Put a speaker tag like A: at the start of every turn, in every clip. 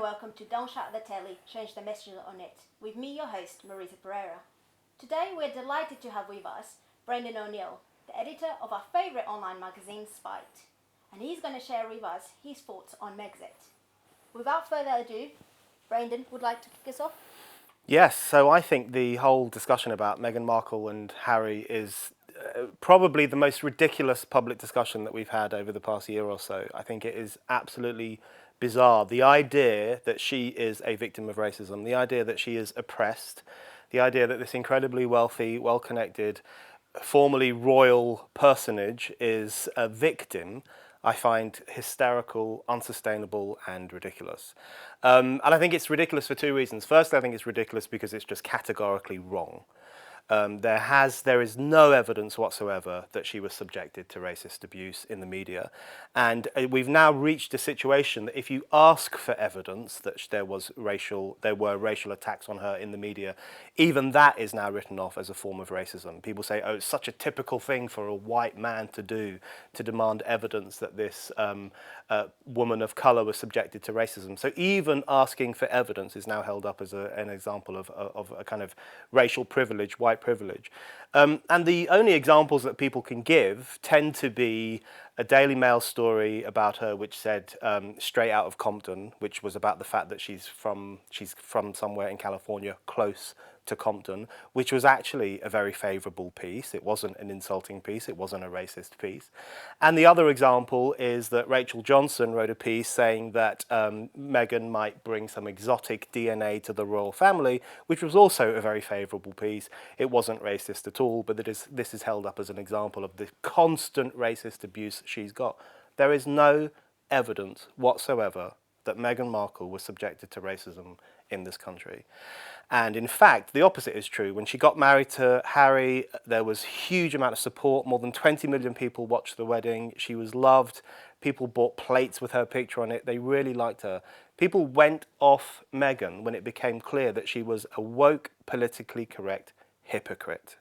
A: welcome to Don't Shout at the Telly, Change the Message on It, with me, your host, Marisa Pereira. Today we're delighted to have with us Brendan O'Neill, the editor of our favourite online magazine, Spite, and he's going to share with us his thoughts on Megxit. Without further ado, Brendan would like to kick us off.
B: Yes, so I think the whole discussion about Meghan Markle and Harry is probably the most ridiculous public discussion that we've had over the past year or so. I think it is absolutely bizarre. The idea that she is a victim of racism, the idea that she is oppressed, the idea that this incredibly wealthy, well-connected, formerly royal personage is a victim, I find hysterical, unsustainable, and ridiculous. And I think it's ridiculous for two reasons. First, I think it's ridiculous because it's just categorically wrong. There is no evidence whatsoever that she was subjected to racist abuse in the media, and we've now reached a situation that if you ask for evidence that there were racial attacks on her in the media, even that is now written off as a form of racism. People say, "Oh, it's such a typical thing for a white man to do, to demand evidence that this woman of colour was subjected to racism." So even asking for evidence is now held up as an example of a kind of racial privilege, white privilege. And the only examples that people can give tend to be a Daily Mail story about her which said straight out of Compton, which was about the fact that she's from somewhere in California close to Compton, which was actually a very favourable piece. It wasn't an insulting piece, it wasn't a racist piece. And the other example is that Rachel Johnson wrote a piece saying that Meghan might bring some exotic DNA to the royal family, which was also a very favourable piece. It wasn't racist at all, but this is held up as an example of the constant racist abuse she's got. There is no evidence whatsoever that Meghan Markle was subjected to racism in this country. And in fact, the opposite is true. When she got married to Harry, there was a huge amount of support. More than 20 million people watched the wedding. She was loved. People bought plates with her picture on it. They really liked her. People went off Meghan when it became clear that she was a woke, politically correct hypocrite.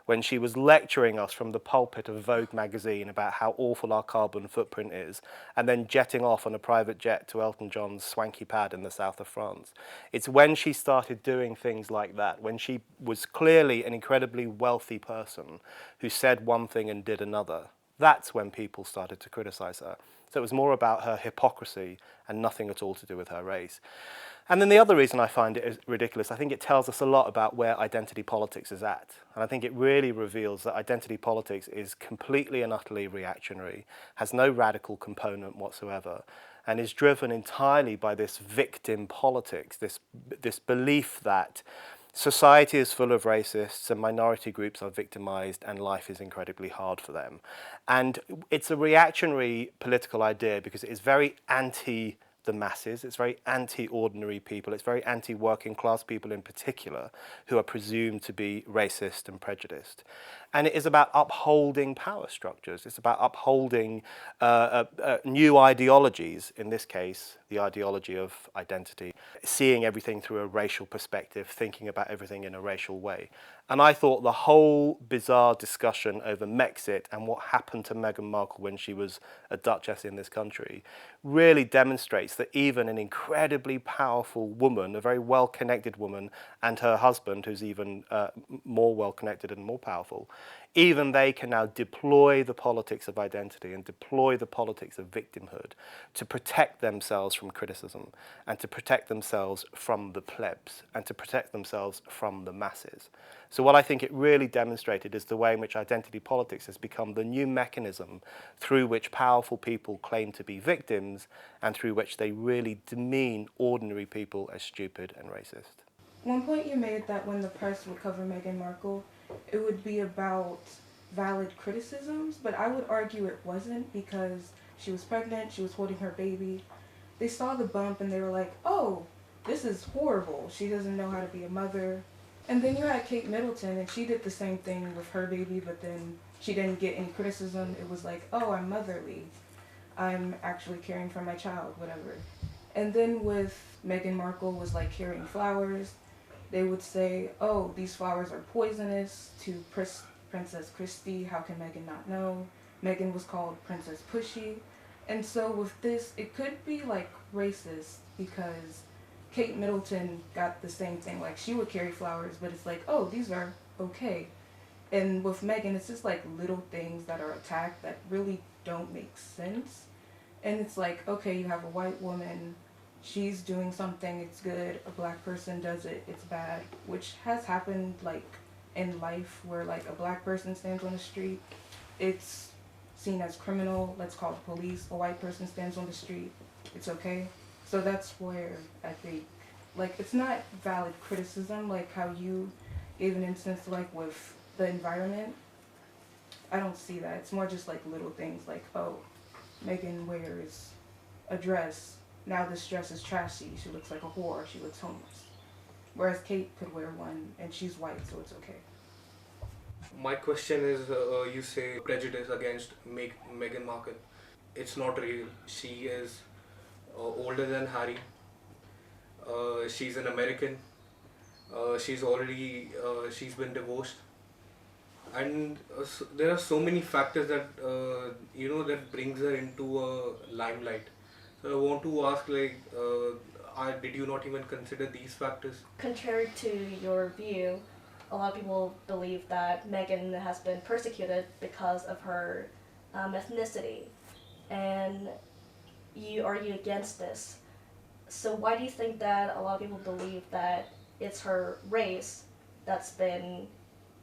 B: When she was lecturing us from the pulpit of Vogue magazine about how awful our carbon footprint is, and then jetting off on a private jet to Elton John's swanky pad in the south of France. It's when she started doing things like that, when she was clearly an incredibly wealthy person who said one thing and did another, that's when people started to criticize her. So it was more about her hypocrisy and nothing at all to do with her race. And then the other reason I find it ridiculous, I think it tells us a lot about where identity politics is at. And I think it really reveals that identity politics is completely and utterly reactionary, has no radical component whatsoever, and is driven entirely by this victim politics, this belief that society is full of racists and minority groups are victimized and life is incredibly hard for them. And it's a reactionary political idea because it is very anti the masses, it's very anti-ordinary people, it's very anti-working class people in particular who are presumed to be racist and prejudiced. And it is about upholding power structures, it's about upholding new ideologies, in this case, the ideology of identity, seeing everything through a racial perspective, thinking about everything in a racial way. And I thought the whole bizarre discussion over Megxit and what happened to Meghan Markle when she was a duchess in this country really demonstrates that even an incredibly powerful woman, a very well-connected woman, and her husband, who's even more well-connected and more powerful, even they can now deploy the politics of identity and deploy the politics of victimhood to protect themselves from criticism and to protect themselves from the plebs and to protect themselves from the masses. So what I think it really demonstrated is the way in which identity politics has become the new mechanism through which powerful people claim to be victims and through which they really demean ordinary people as stupid and racist.
C: One point you made that when the press would cover Meghan Markle, it would be about valid criticisms, but I would argue it wasn't because she was pregnant, she was holding her baby. They saw the bump and they were like, oh, this is horrible. She doesn't know how to be a mother. And then you had Kate Middleton, and she did the same thing with her baby, but then she didn't get any criticism. It was like, oh, I'm motherly. I'm actually caring for my child, whatever. And then with Meghan Markle was like carrying flowers. They would say, oh, these flowers are poisonous to Princess Christy. How can Meghan not know? Meghan was called Princess Pushy. And so with this, it could be like racist because Kate Middleton got the same thing. Like, she would carry flowers, but it's like, oh, these are okay. And with Meghan, it's just like little things that are attacked that really don't make sense. And it's like, okay, you have a white woman, she's doing something, it's good. A black person does it, it's bad. Which has happened, like, in life, where, like, a black person stands on the street, it's seen as criminal, let's call the police. A white person stands on the street, it's okay. So that's where I think, like, it's not valid criticism, like how you gave an instance, like, with the environment. I don't see that. It's more just like little things, like, oh, Meghan wears a dress. Now this dress is trashy. She looks like a whore. She looks homeless. Whereas Kate could wear one, and she's white, so it's okay.
D: My question is, you say prejudice against Meghan Markle. It's not real. She is older than Harry. She's an American. She's been divorced, and there are so many factors that that brings her into a limelight. So I want to ask, like, did you not even consider these factors?
E: Contrary to your view, a lot of people believe that Meghan has been persecuted because of her ethnicity, and you argue against this. So why do you think that a lot of people believe that it's her race that's been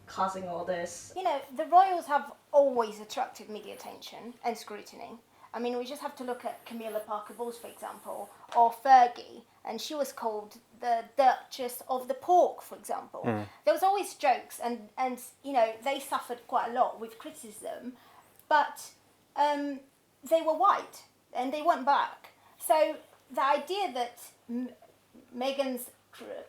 E: causing all this?
A: You know, the royals have always attracted media attention and scrutiny. I mean, we just have to look at Camilla Parker Bowles, for example, or Fergie, and she was called the Duchess of the Pork, for example. There was always jokes, and you know, they suffered quite a lot with criticism, but they were white, and they went back. So the idea that Meghan's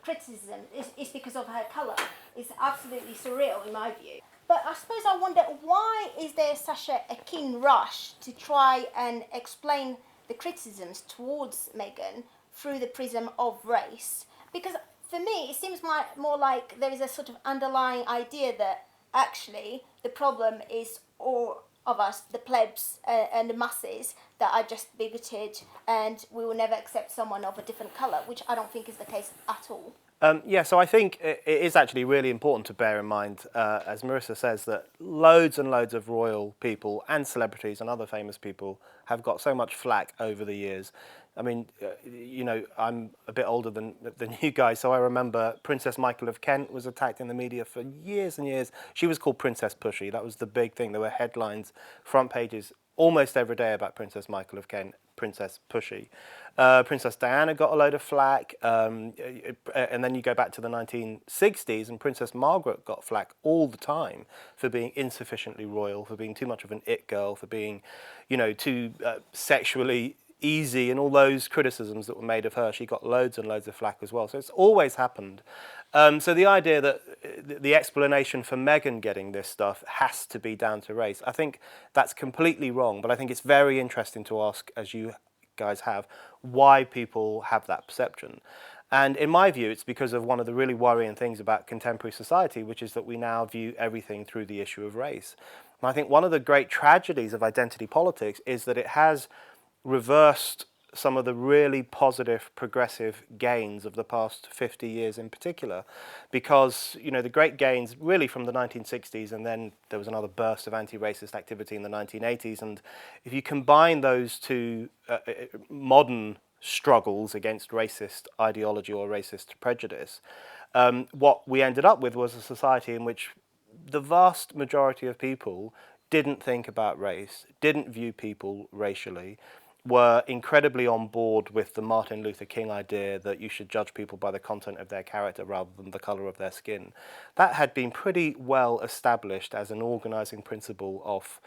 A: criticism is because of her colour is absolutely surreal in my view. But I suppose I wonder, why is there such a keen rush to try and explain the criticisms towards Meghan through the prism of race? Because for me, it seems more like there is a sort of underlying idea that actually the problem is all of us, the plebs and the masses, that are just bigoted and we will never accept someone of a different colour, which I don't think is the case at all.
B: Yeah, so I think it is actually really important to bear in mind, as Marissa says, that loads and loads of royal people and celebrities and other famous people have got so much flack over the years. I mean, you know, I'm a bit older than you guys, so I remember Princess Michael of Kent was attacked in the media for years and years. She was called Princess Pushy. That was the big thing. There were headlines, front pages, almost every day about Princess Michael of Kent, Princess Pushy. Princess Diana got a load of flack, and then you go back to the 1960s, and Princess Margaret got flack all the time for being insufficiently royal, for being too much of an it girl, for being, you know, too sexually easy, and all those criticisms that were made of her. She got loads and loads of flack as well. So it's always happened. So the idea that the explanation for Meghan getting this stuff has to be down to race, I think that's completely wrong. But I think it's very interesting to ask, as you guys have, why people have that perception. And in my view, it's because of one of the really worrying things about contemporary society, which is that we now view everything through the issue of race. And I think one of the great tragedies of identity politics is that it has reversed some of the really positive, progressive gains of the past 50 years in particular, because, you know, the great gains really from the 1960s, and then there was another burst of anti-racist activity in the 1980s, and if you combine those two modern struggles against racist ideology or racist prejudice, what we ended up with was a society in which the vast majority of people didn't think about race, didn't view people racially, were incredibly on board with the Martin Luther King idea that you should judge people by the content of their character rather than the colour of their skin. That had been pretty well established as an organising principle of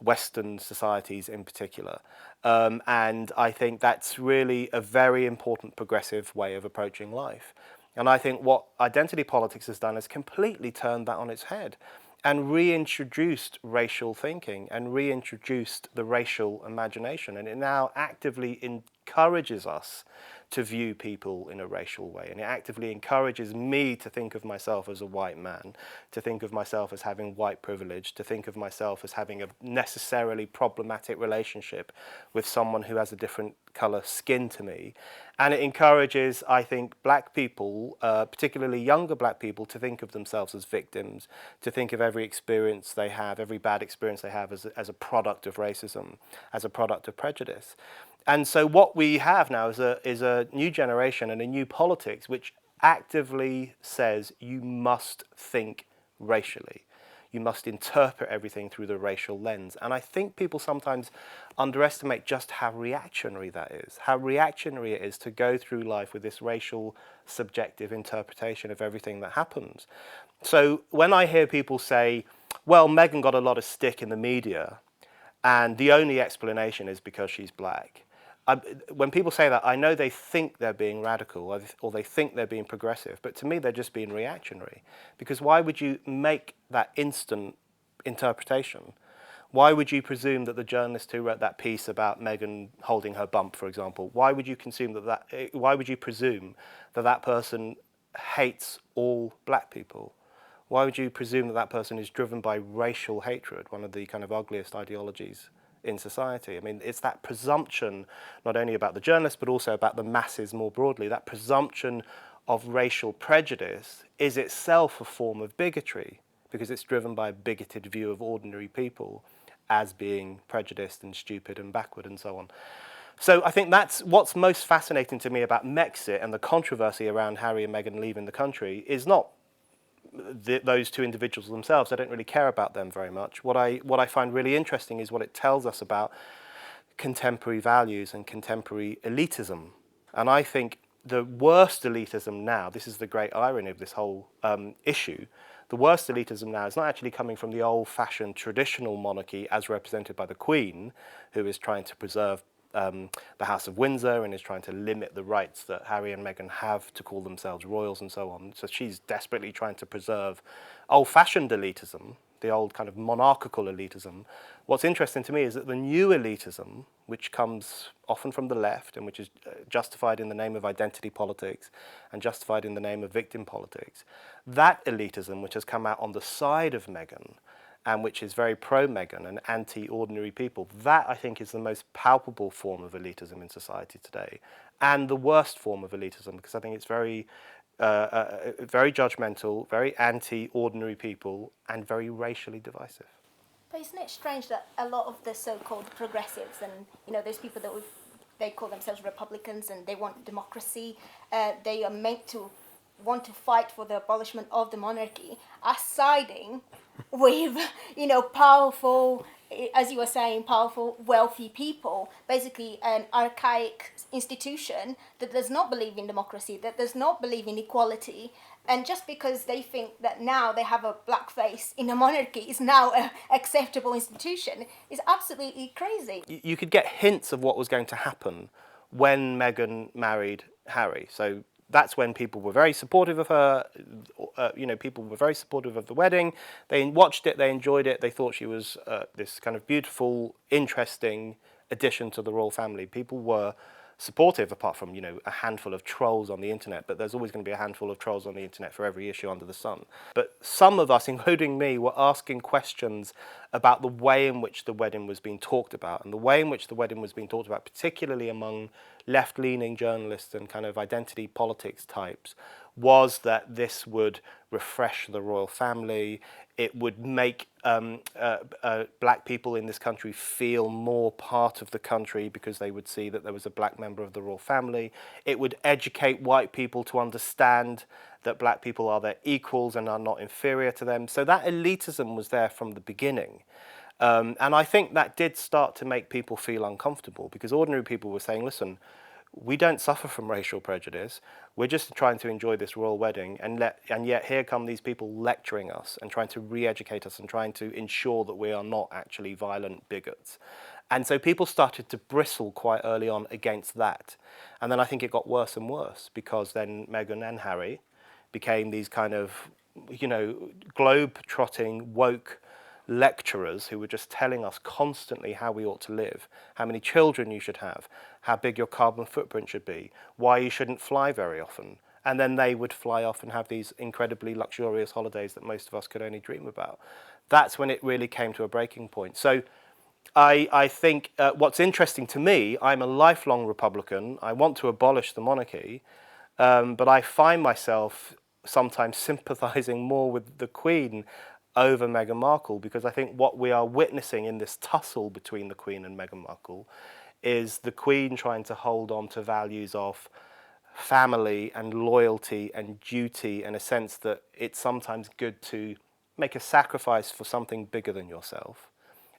B: Western societies in particular. And I think that's really a very important progressive way of approaching life. And I think what identity politics has done is completely turned that on its head and reintroduced racial thinking and reintroduced the racial imagination. And it now actively encourages us to view people in a racial way, and it actively encourages me to think of myself as a white man, to think of myself as having white privilege, to think of myself as having a necessarily problematic relationship with someone who has a different colour skin to me. And it encourages, I think, black people, particularly younger black people, to think of themselves as victims, to think of every experience they have, every bad experience they have as a product of racism, as a product of prejudice. And so what we have now is a new generation and a new politics which actively says you must think racially. You must interpret everything through the racial lens. And I think people sometimes underestimate just how reactionary that is, how reactionary it is to go through life with this racial subjective interpretation of everything that happens. So when I hear people say, well, Meghan got a lot of stick in the media, and the only explanation is because she's black. When people say that, I know they think they're being radical or they think they're being progressive, but to me they're just being reactionary. Because why would you make that instant interpretation? Why would you presume that the journalist who wrote that piece about Meghan holding her bump, for example, why would you presume that that person hates all black people? Why would you presume that that person is driven by racial hatred, one of the kind of ugliest ideologies in society? I mean, it's that presumption, not only about the journalist, but also about the masses more broadly. That presumption of racial prejudice is itself a form of bigotry, because it's driven by a bigoted view of ordinary people as being prejudiced and stupid and backward and so on. So I think that's what's most fascinating to me about Megxit and the controversy around Harry and Meghan leaving the country is not those two individuals themselves. I don't really care about them very much. What I find really interesting is what it tells us about contemporary values and contemporary elitism. And I think the worst elitism now, this is the great irony of this whole issue, the worst elitism now is not actually coming from the old-fashioned traditional monarchy as represented by the Queen, who is trying to preserve the House of Windsor and is trying to limit the rights that Harry and Meghan have to call themselves royals and so on. So she's desperately trying to preserve old-fashioned elitism, the old kind of monarchical elitism. What's interesting to me is that the new elitism, which comes often from the left and which is justified in the name of identity politics and justified in the name of victim politics, that elitism, which has come out on the side of Meghan, and which is very pro-Meghan and anti-ordinary people, that I think is the most palpable form of elitism in society today, and the worst form of elitism, because I think it's very judgmental, very anti-ordinary people, and very racially divisive.
A: But isn't it strange that a lot of the so-called progressives and, those people that they call themselves Republicans and they want democracy, they are meant to want to fight for the abolishment of the monarchy, are siding with, powerful, as you were saying, powerful, wealthy people, basically an archaic institution that does not believe in democracy, that does not believe in equality. And just because they think that now they have a black face in a monarchy is now an acceptable institution is absolutely crazy.
B: You could get hints of what was going to happen when Meghan married Harry. So that's when people were very supportive of her. People were very supportive of the wedding. They watched it, they enjoyed it. They thought she was this kind of beautiful, interesting addition to the royal family. People were supportive, apart from, a handful of trolls on the internet, but there's always going to be a handful of trolls on the internet for every issue under the sun. But some of us, including me, were asking questions about the way in which the wedding was being talked about, and the way in which the wedding was being talked about, particularly among left-leaning journalists and kind of identity politics types, was that this would refresh the royal family. It would make black people in this country feel more part of the country because they would see that there was a black member of the royal family. It would educate white people to understand that black people are their equals and are not inferior to them. So that elitism was there from the beginning. And I think that did start to make people feel uncomfortable, because ordinary people were saying, listen, we don't suffer from racial prejudice. We're just trying to enjoy this royal wedding, and yet here come these people lecturing us and trying to re-educate us and trying to ensure that we are not actually violent bigots. And so people started to bristle quite early on against that. And then I think it got worse and worse, because then Meghan and Harry became these kind of, globe-trotting, woke lecturers who were just telling us constantly how we ought to live, how many children you should have, how big your carbon footprint should be, why you shouldn't fly very often. And then they would fly off and have these incredibly luxurious holidays that most of us could only dream about. That's when it really came to a breaking point. So I think what's interesting to me, I'm a lifelong Republican. I want to abolish the monarchy, but I find myself sometimes sympathising more with the Queen over Meghan Markle, because I think what we are witnessing in this tussle between the Queen and Meghan Markle is the Queen trying to hold on to values of family and loyalty and duty, and a sense that it's sometimes good to make a sacrifice for something bigger than yourself.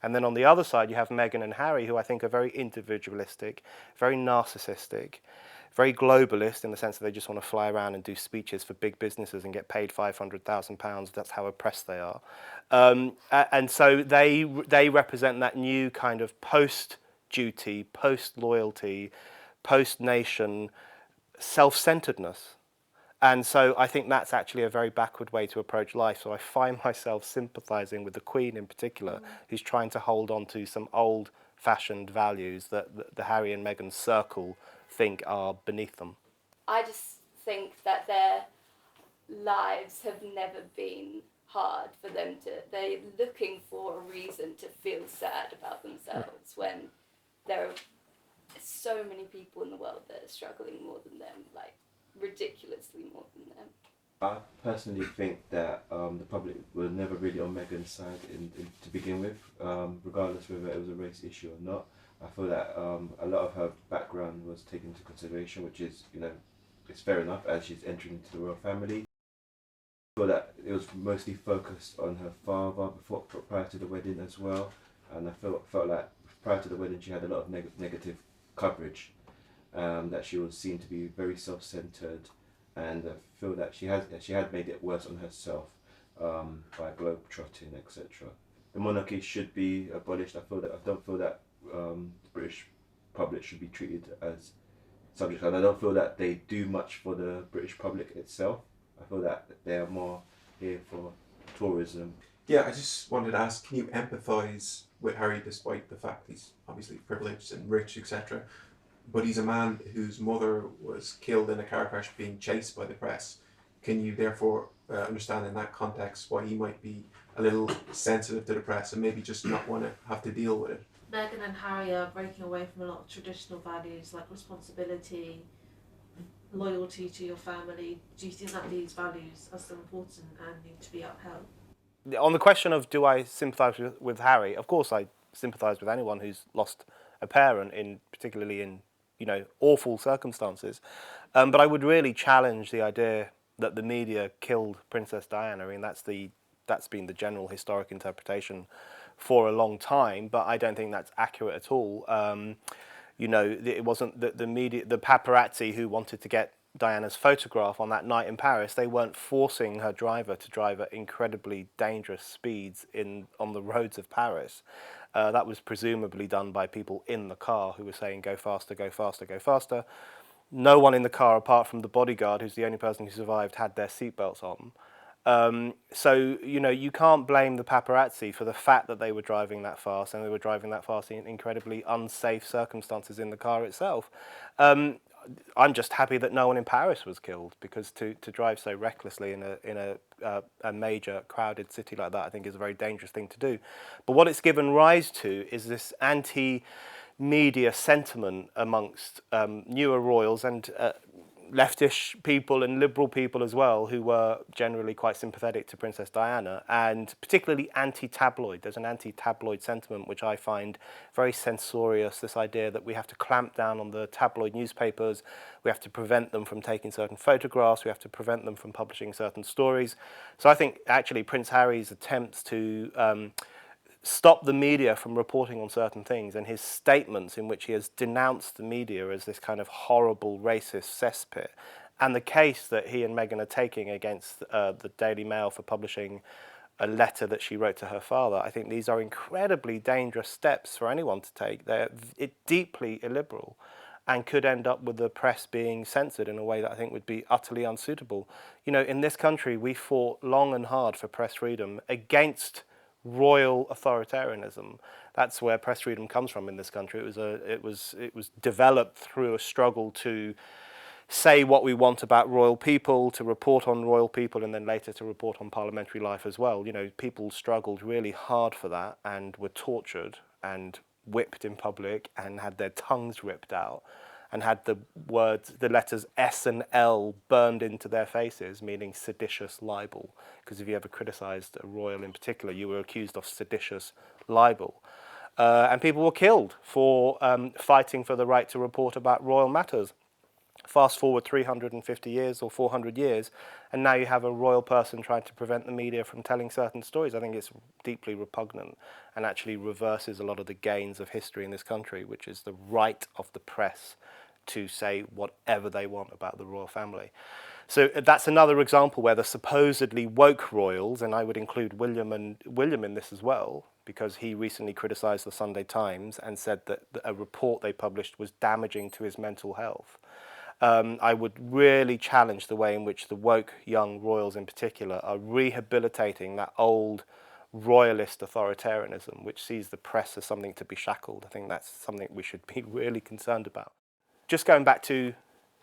B: And then on the other side, you have Meghan and Harry, who I think are very individualistic, very narcissistic, very globalist in the sense that they just want to fly around and do speeches for big businesses and get paid £500,000. That's how oppressed they are. And so they represent that new kind of post-duty, post-loyalty, post-nation self-centeredness. And so I think that's actually a very backward way to approach life. So I find myself sympathising with the Queen in particular, who's trying to hold on to some old-fashioned values that the Harry and Meghan circle think are beneath them.
F: I just think that their lives have never been hard for them to... They're looking for a reason to feel sad about themselves when there are so many people in the world that are struggling more than them, like ridiculously more than them.
G: I personally think that the public were never really on Meghan's side to begin with, regardless whether it was a race issue or not. I feel that a lot of her background was taken into consideration, which is, it's fair enough as she's entering into the royal family. I feel that it was mostly focused on her father prior to the wedding as well, and I felt like prior to the wedding she had a lot of negative coverage. That she was seen to be very self-centered, and I feel that she had made it worse on herself by globetrotting, etc. The monarchy should be abolished. I don't feel that the British public should be treated as subjects, and I don't feel that they do much for the British public itself. I feel that they are more here for tourism.
H: Yeah, I just wanted to ask, can you empathise with Harry despite the fact he's obviously privileged and rich, etc.? But he's a man whose mother was killed in a car crash being chased by the press. Can you therefore understand in that context why he might be a little sensitive to the press and maybe just not want to have to deal with it?
I: Meghan and Harry are breaking away from a lot of traditional values like responsibility, loyalty to your family. Do you think that these values are still important and need to be upheld?
B: On the question of do I sympathise with Harry, of course I sympathise with anyone who's lost a parent, particularly in awful circumstances. But I would really challenge the idea that the media killed Princess Diana. I mean, that's been the general historic interpretation for a long time, but I don't think that's accurate at all. It wasn't the media, the paparazzi who wanted to get Diana's photograph on that night in Paris. They weren't forcing her driver to drive at incredibly dangerous speeds on the roads of Paris. That was presumably done by people in the car who were saying, go faster, go faster, go faster. No one in the car, apart from the bodyguard, who's the only person who survived, had their seatbelts on. So, you can't blame the paparazzi for the fact that they were driving that fast, and they were driving that fast in incredibly unsafe circumstances in the car itself. I'm just happy that no one in Paris was killed, because to drive so recklessly in a major crowded city like that, I think is a very dangerous thing to do. But what it's given rise to is this anti-media sentiment amongst newer royals and leftish people and liberal people as well, who were generally quite sympathetic to Princess Diana, and particularly anti-tabloid. There's an anti-tabloid sentiment which I find very censorious, this idea that we have to clamp down on the tabloid newspapers, we have to prevent them from taking certain photographs, we have to prevent them from publishing certain stories. So I think actually Prince Harry's attempts to stop the media from reporting on certain things, and his statements in which he has denounced the media as this kind of horrible racist cesspit, and the case that he and Meghan are taking against the Daily Mail for publishing a letter that she wrote to her father, I think these are incredibly dangerous steps for anyone to take. They're deeply illiberal and could end up with the press being censored in a way that I think would be utterly unsuitable. In this country, we fought long and hard for press freedom against royal authoritarianism. That's where press freedom comes from in this country. It was developed through a struggle to say what we want about royal people, to report on royal people, and then later to report on parliamentary life as well. You know, people struggled really hard for that and were tortured and whipped in public and had their tongues ripped out and had the letters S and L burned into their faces, meaning seditious libel. Because if you ever criticised a royal in particular, you were accused of seditious libel. And people were killed for fighting for the right to report about royal matters. Fast forward 350 years or 400 years, and now you have a royal person trying to prevent the media from telling certain stories. I think it's deeply repugnant and actually reverses a lot of the gains of history in this country, which is the right of the press to say whatever they want about the royal family. So that's another example where the supposedly woke royals, and I would include William in this as well, because he recently criticised the Sunday Times and said that a report they published was damaging to his mental health. I would really challenge the way in which the woke young royals in particular are rehabilitating that old royalist authoritarianism, which sees the press as something to be shackled. I think that's something we should be really concerned about. Just going back to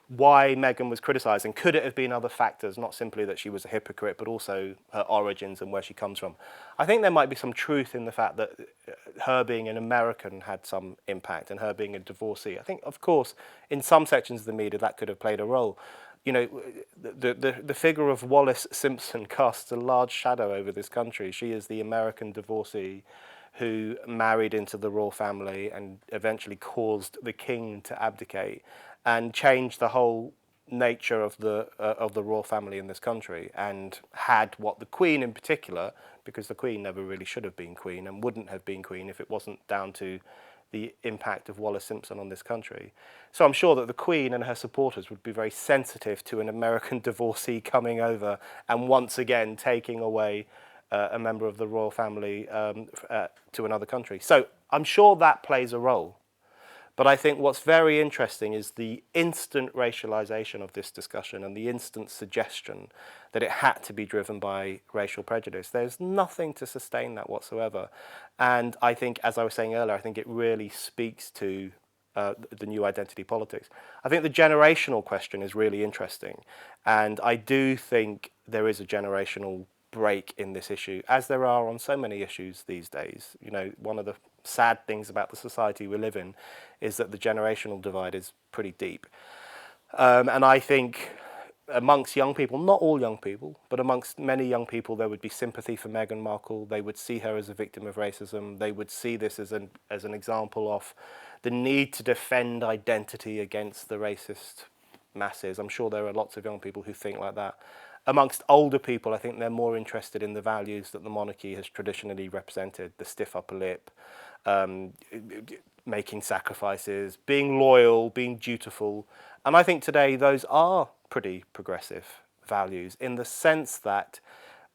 B: why Meghan was criticised, and could it have been other factors, not simply that she was a hypocrite, but also her origins and where she comes from. I think there might be some truth in the fact that her being an American had some impact, and her being a divorcee. I think, of course, in some sections of the media that could have played a role. You know, the figure of Wallis Simpson casts a large shadow over this country. She is the American divorcee who married into the royal family and eventually caused the king to abdicate and changed the whole nature of the royal family in this country, and had what the Queen in particular, because the Queen never really should have been Queen and wouldn't have been Queen if it wasn't down to the impact of Wallis Simpson on this country. So I'm sure that the Queen and her supporters would be very sensitive to an American divorcee coming over and once again taking away a member of the royal family to another country. So I'm sure that plays a role. But I think what's very interesting is the instant racialization of this discussion and the instant suggestion that it had to be driven by racial prejudice. There's nothing to sustain that whatsoever. And I think, as I was saying earlier, I think it really speaks to the new identity politics. I think the generational question is really interesting. And I do think there is a generational break in this issue, as there are on so many issues these days. You know, one of the sad things about the society we live in is that the generational divide is pretty deep. And I think amongst young people, not all young people, but amongst many young people, there would be sympathy for Meghan Markle. They would see her as a victim of racism. They would see this as an example of the need to defend identity against the racist masses. I'm sure there are lots of young people who think like that. Amongst older people, I think they're more interested in the values that the monarchy has traditionally represented, the stiff upper lip, making sacrifices, being loyal, being dutiful. And I think today those are pretty progressive values in the sense that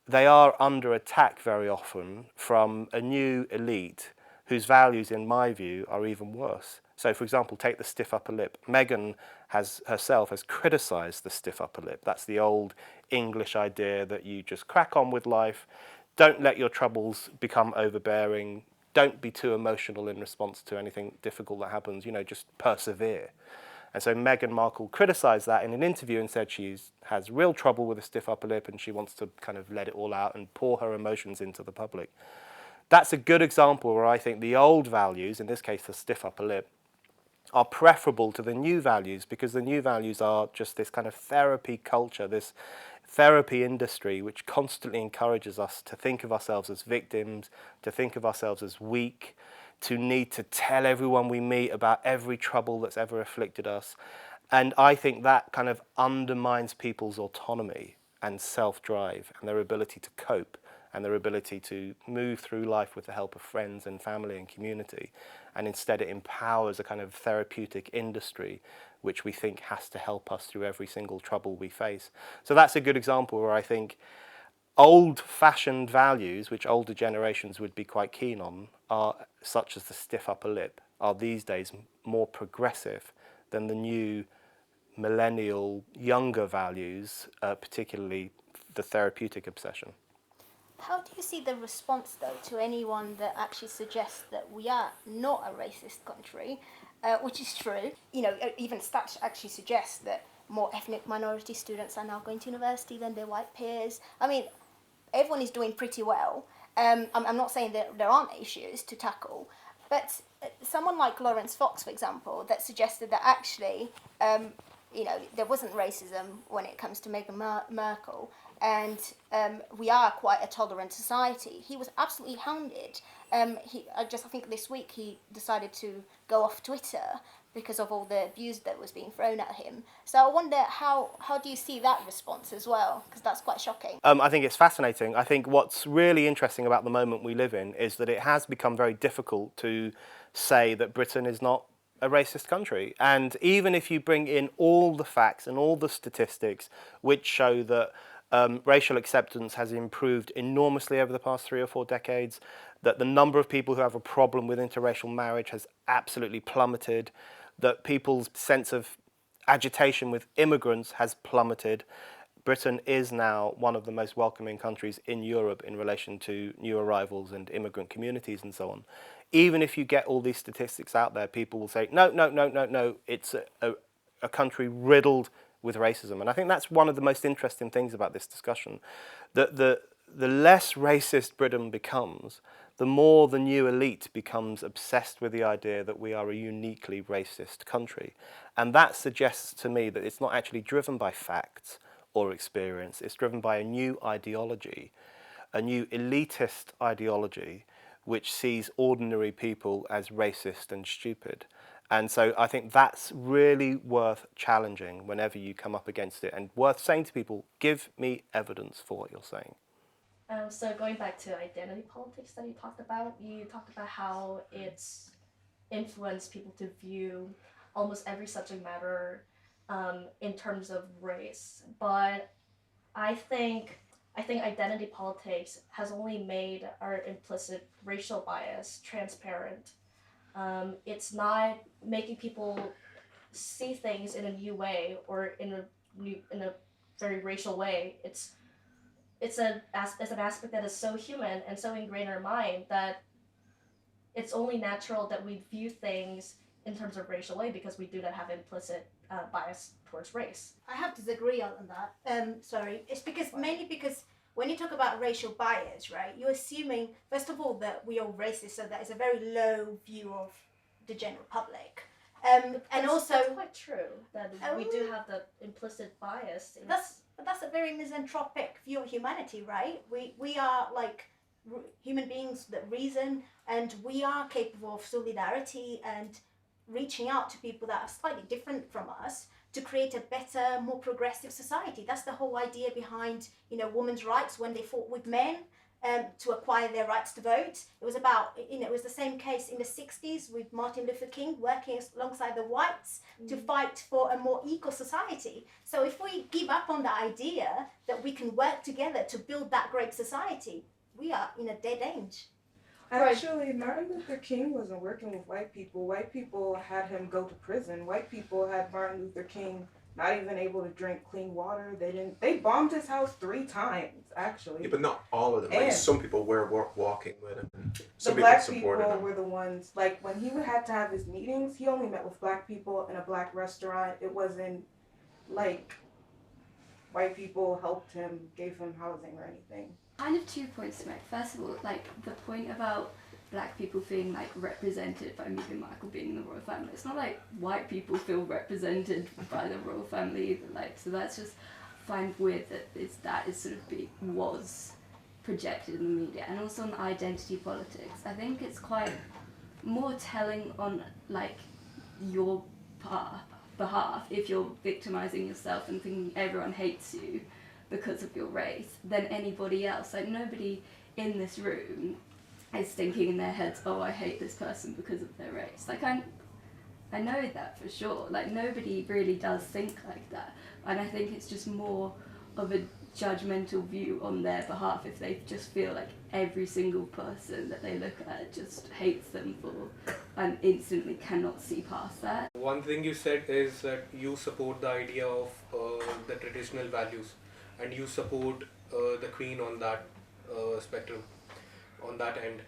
B: they are under attack very often from a new elite whose values, in my view, are even worse. So, for example, take the stiff upper lip. Meghan herself has criticised the stiff upper lip. That's the old English idea that you just crack on with life, don't let your troubles become overbearing, don't be too emotional in response to anything difficult that happens, you know, just persevere. And so Meghan Markle criticised that in an interview and said she has real trouble with a stiff upper lip and she wants to kind of let it all out and pour her emotions into the public. That's a good example where I think the old values, in this case the stiff upper lip, are preferable to the new values, because the new values are just this kind of therapy culture, this therapy industry which constantly encourages us to think of ourselves as victims, to think of ourselves as weak, to need to tell everyone we meet about every trouble that's ever afflicted us. And I think that kind of undermines people's autonomy and self-drive and their ability to cope and their ability to move through life with the help of friends and family and community. And instead it empowers a kind of therapeutic industry which we think has to help us through every single trouble we face. So that's a good example where I think old-fashioned values, which older generations would be quite keen on, are such as the stiff upper lip, are these days more progressive than the new millennial, younger values, particularly the therapeutic obsession.
A: How do you see the response, though, to anyone that actually suggests that we are not a racist country, which is true? You know, even stats actually suggest that more ethnic minority students are now going to university than their white peers. I mean, everyone is doing pretty well. I'm not saying that there aren't issues to tackle, but someone like Lawrence Fox, for example, that suggested that actually, you know, there wasn't racism when it comes to Meghan Markle, and we are quite a tolerant society. He was absolutely hounded. I think this week he decided to go off Twitter because of all the abuse that was being thrown at him. So I wonder how do you see that response as well? Because that's quite shocking.
B: I think it's fascinating. I think what's really interesting about the moment we live in is that it has become very difficult to say that Britain is not a racist country. And even if you bring in all the facts and all the statistics which show that racial acceptance has improved enormously over the past 3 or 4 decades, that the number of people who have a problem with interracial marriage has absolutely plummeted, that people's sense of agitation with immigrants has plummeted. Britain is now one of the most welcoming countries in Europe in relation to new arrivals and immigrant communities and so on. Even if you get all these statistics out there, people will say, no, it's a country riddled with racism. And I think that's one of the most interesting things about this discussion, that the less racist Britain becomes, the more the new elite becomes obsessed with the idea that we are a uniquely racist country. And that suggests to me that it's not actually driven by facts or experience, it's driven by a new ideology, a new elitist ideology which sees ordinary people as racist and stupid. And so I think that's really worth challenging whenever you come up against it, and worth saying to people, give me evidence for what you're saying.
E: So going back to identity politics that you talked about how it's influenced people to view almost every subject matter in terms of race. But I think identity politics has only made our implicit racial bias transparent. It's not making people see things in a new way or in a very racial way. It's an aspect that is so human and so ingrained in our mind that it's only natural that we view things in terms of racial way because we do not have implicit bias towards race.
A: I have to disagree on that. Sorry, it's mainly because when you talk about racial bias, right, you're assuming first of all that we are racist, so that is a very low view of the general public. And also,
E: that's quite true that we do have the implicit bias.
A: But that's a very misanthropic view of humanity, right? We are like human beings that reason, and we are capable of solidarity and reaching out to people that are slightly different from us to create a better, more progressive society. That's the whole idea behind, you know, women's rights when they fought with men to acquire their rights to vote. It was about, you know, it was the same case in the 60s with Martin Luther King working alongside the whites to fight for a more equal society. So if we give up on the idea that we can work together to build that great society, we are in a dead end.
C: Actually, Martin Luther King wasn't working with white people. White people had him go to prison. White people had Martin Luther King not even able to drink clean water. They bombed his house 3 times, actually.
H: Yeah, but not all of them. Like, some people were walking with him. Some
C: the black
H: people supported
C: people
H: him.
C: were the ones, like when he had to have his meetings, he only met with black people in a black restaurant. It wasn't like white people helped him, gave him housing or anything.
J: Kind of 2 points to make. First of all, like the point about black people feeling like represented by Meghan Markle being in the royal family. It's not like white people feel represented by the royal family either. Like, so that's just find weird that is sort of was projected in the media. And also on identity politics, I think it's quite more telling on like your behalf if you're victimizing yourself and thinking everyone hates you because of your race than anybody else. Like nobody in this room is thinking in their heads, oh, I hate this person because of their race. Like I know that for sure. Like nobody really does think like that. And I think it's just more of a judgmental view on their behalf if they just feel like every single person that they look at just hates them for and instantly cannot see past that.
D: One thing you said is that you support the idea of the traditional values, and you support the Queen on that spectrum on that end.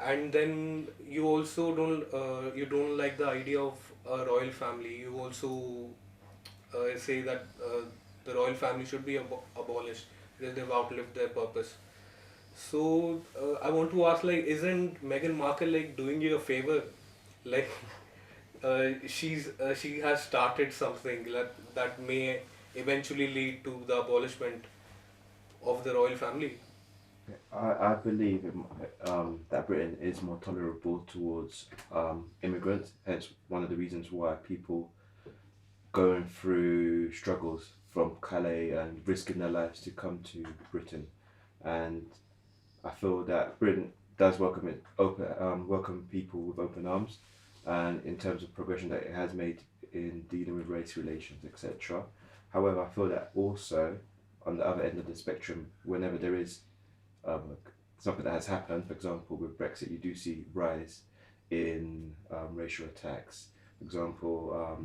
D: And then you also don't like the idea of a royal family. You also say that the royal family should be abolished because they've outlived their purpose. So I want to ask, like, isn't Meghan Markle like doing you a favor? Like, she has started something that may eventually lead to the abolishment of the royal family.
G: I believe that Britain is more tolerable towards immigrants, hence one of the reasons why people going through struggles from Calais and risking their lives to come to Britain. And I feel that Britain does welcome people with open arms, and in terms of progression that it has made in dealing with race relations, etc. However, I feel that also on the other end of the spectrum, whenever there is something that has happened, for example, with Brexit, you do see rise in racial attacks. For example,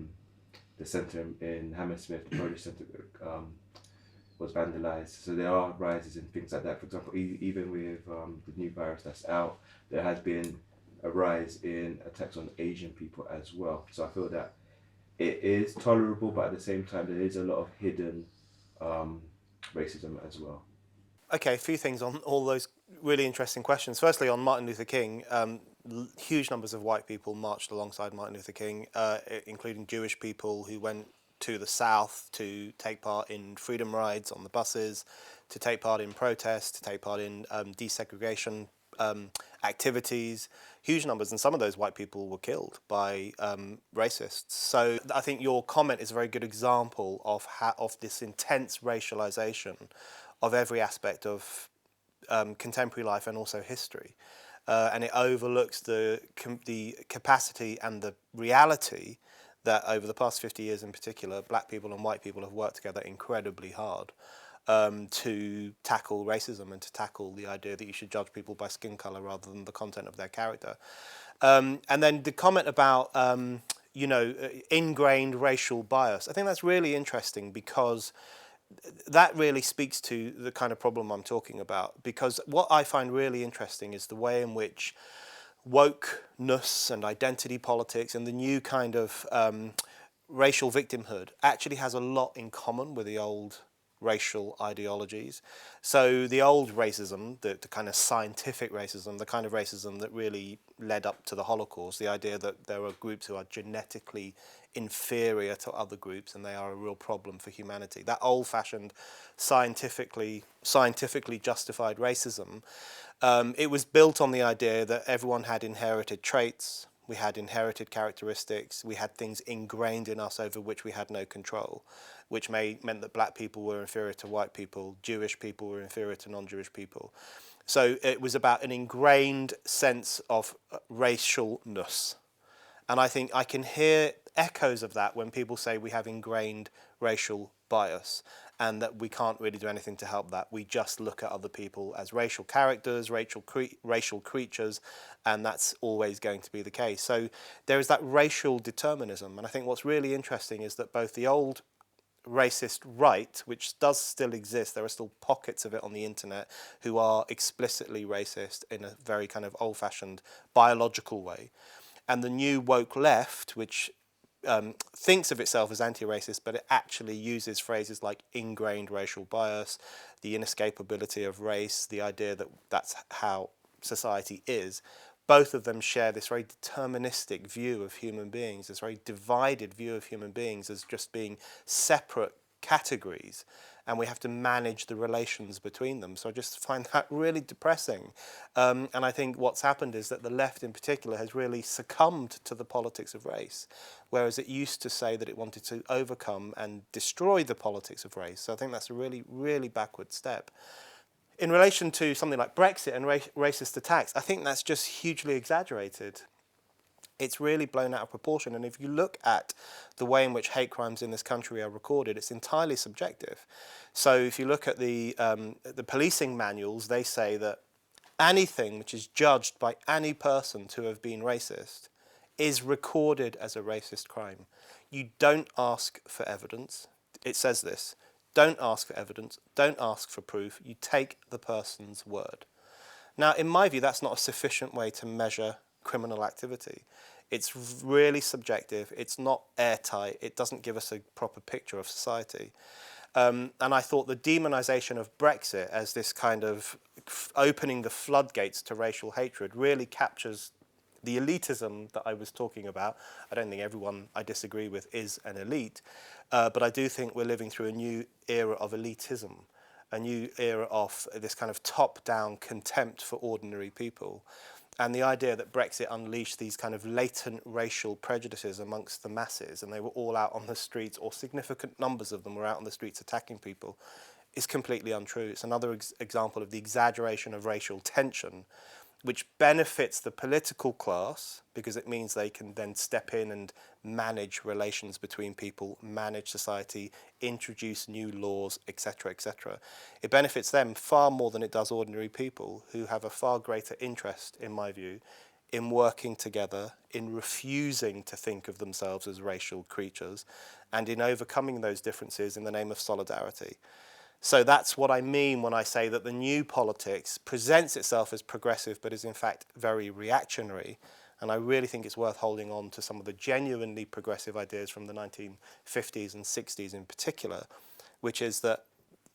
G: the centre in Hammersmith, the Polish centre, was vandalised. So there are rises in things like that. For example, even with the new virus that's out, there has been a rise in attacks on Asian people as well. So I feel that it is tolerable, but at the same time, there is a lot of hidden racism as well.
B: Okay, a few things on all those really interesting questions. Firstly, on Martin Luther King, huge numbers of white people marched alongside Martin Luther King, including Jewish people who went to the South to take part in freedom rides on the buses, to take part in protests, to take part in desegregation activities, huge numbers, and some of those white people were killed by racists. So I think your comment is a very good example of this intense racialization of every aspect of contemporary life and also history. And it overlooks the capacity and the reality that over the past 50 years in particular, black people and white people have worked together incredibly hard to tackle racism and to tackle the idea that you should judge people by skin colour rather than the content of their character. And then the comment about, ingrained racial bias, I think that's really interesting because that really speaks to the kind of problem I'm talking about, because what I find really interesting is the way in which wokeness and identity politics and the new kind of racial victimhood actually has a lot in common with the old racial ideologies. So the old racism, the kind of scientific racism, the kind of racism that really led up to the Holocaust, the idea that there are groups who are genetically inferior to other groups and they are a real problem for humanity. That old-fashioned scientifically justified racism, it was built on the idea that everyone had inherited traits, we had inherited characteristics, we had things ingrained in us over which we had no control, which meant that black people were inferior to white people, Jewish people were inferior to non-Jewish people. So it was about an ingrained sense of racialness. And I think I can hear echoes of that when people say we have ingrained racial bias and that we can't really do anything to help that. We just look at other people as racial characters, racial creatures, and that's always going to be the case. So there is that racial determinism. And I think what's really interesting is that both the old racist right, which does still exist, there are still pockets of it on the internet who are explicitly racist in a very kind of old-fashioned biological way, and the new woke left, which thinks of itself as anti-racist, but it actually uses phrases like ingrained racial bias, the inescapability of race, the idea that that's how society is. Both of them share this very deterministic view of human beings, this very divided view of human beings as just being separate categories, and we have to manage the relations between them. So I just find that really depressing. And I think what's happened is that the left in particular has really succumbed to the politics of race, whereas it used to say that it wanted to overcome and destroy the politics of race. So I think that's a really, really backward step. In relation to something like Brexit and racist attacks, I think that's just hugely exaggerated. It's really blown out of proportion. And if you look at the way in which hate crimes in this country are recorded, it's entirely subjective. So if you look at the policing manuals, they say that anything which is judged by any person to have been racist is recorded as a racist crime. You don't ask for evidence. It says this. don't ask for evidence, don't ask for proof, you take the person's word. Now, in my view, that's not a sufficient way to measure criminal activity. It's really subjective, it's not airtight, it doesn't give us a proper picture of society. And I thought the demonisation of Brexit as this kind of opening the floodgates to racial hatred really captures the elitism that I was talking about. I don't think everyone I disagree with is an elite, but I do think we're living through a new era of elitism, a new era of this kind of top-down contempt for ordinary people. And the idea that Brexit unleashed these kind of latent racial prejudices amongst the masses, and they were all out on the streets, or significant numbers of them were out on the streets attacking people, is completely untrue. It's another example of the exaggeration of racial tension, which benefits the political class because it means they can then step in and manage relations between people, manage society, introduce new laws, etc., etc. It benefits them far more than it does ordinary people, who have a far greater interest, in my view, in working together, in refusing to think of themselves as racial creatures, and in overcoming those differences in the name of solidarity. So that's what I mean when I say that the new politics presents itself as progressive but is in fact very reactionary. And I really think it's worth holding on to some of the genuinely progressive ideas from the 1950s and 60s in particular, which is that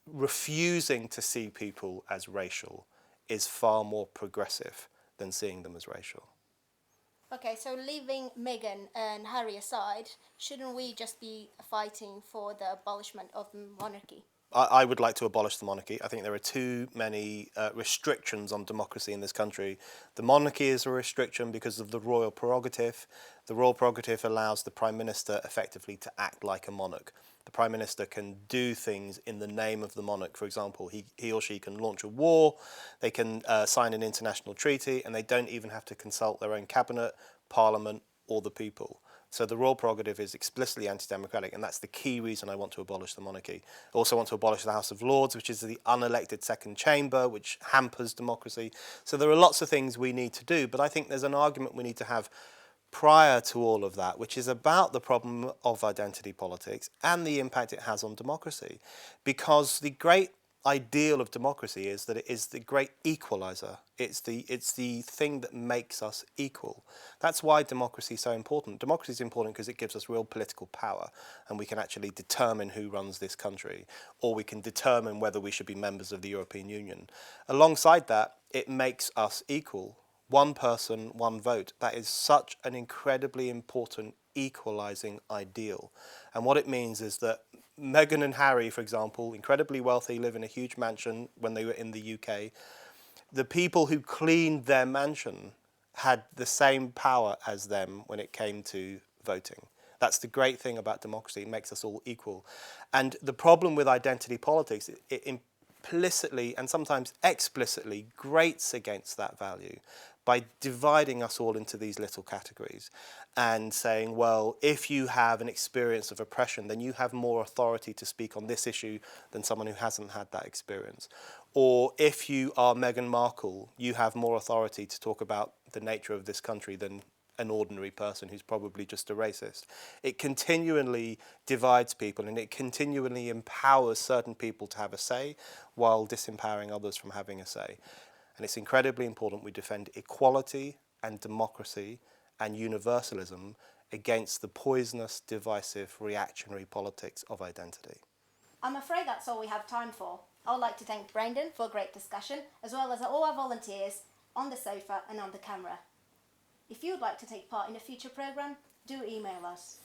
B: refusing to see people as racial is far more progressive than seeing them as racial.
A: Okay, so leaving Meghan and Harry aside, shouldn't we just be fighting for the abolishment of monarchy?
B: I would like to abolish the monarchy. I think there are too many restrictions on democracy in this country. The monarchy is a restriction because of the royal prerogative. The royal prerogative allows the Prime Minister effectively to act like a monarch. The Prime Minister can do things in the name of the monarch. For example, he or she can launch a war, they can sign an international treaty, and they don't even have to consult their own cabinet, parliament, or the people. So the royal prerogative is explicitly anti-democratic, and that's the key reason I want to abolish the monarchy. I also want to abolish the House of Lords, which is the unelected second chamber, which hampers democracy. So there are lots of things we need to do, but I think there's an argument we need to have prior to all of that, which is about the problem of identity politics and the impact it has on democracy. Because the great ideal of democracy is that it is the great equalizer. It's the thing that makes us equal. That's why democracy is so important. Democracy is important because it gives us real political power, and we can actually determine who runs this country, or we can determine whether we should be members of the European Union. Alongside that, it makes us equal. One person, one vote. That is such an incredibly important equalising ideal. And what it means is that Meghan and Harry, for example, incredibly wealthy, live in a huge mansion when they were in the UK. The people who cleaned their mansion had the same power as them when it came to voting. That's the great thing about democracy. It makes us all equal. And the problem with identity politics, it implicitly and sometimes explicitly grates against that value by dividing us all into these little categories and saying, well, if you have an experience of oppression, then you have more authority to speak on this issue than someone who hasn't had that experience. Or if you are Meghan Markle, you have more authority to talk about the nature of this country than an ordinary person who's probably just a racist. It continually divides people, and it continually empowers certain people to have a say while disempowering others from having a say. And it's incredibly important we defend equality and democracy and universalism against the poisonous, divisive, reactionary politics of identity.
A: I'm afraid that's all we have time for. I would like to thank Brendan for a great discussion, as well as all our volunteers on the sofa and on the camera. If you would like to take part in a future programme, do email us.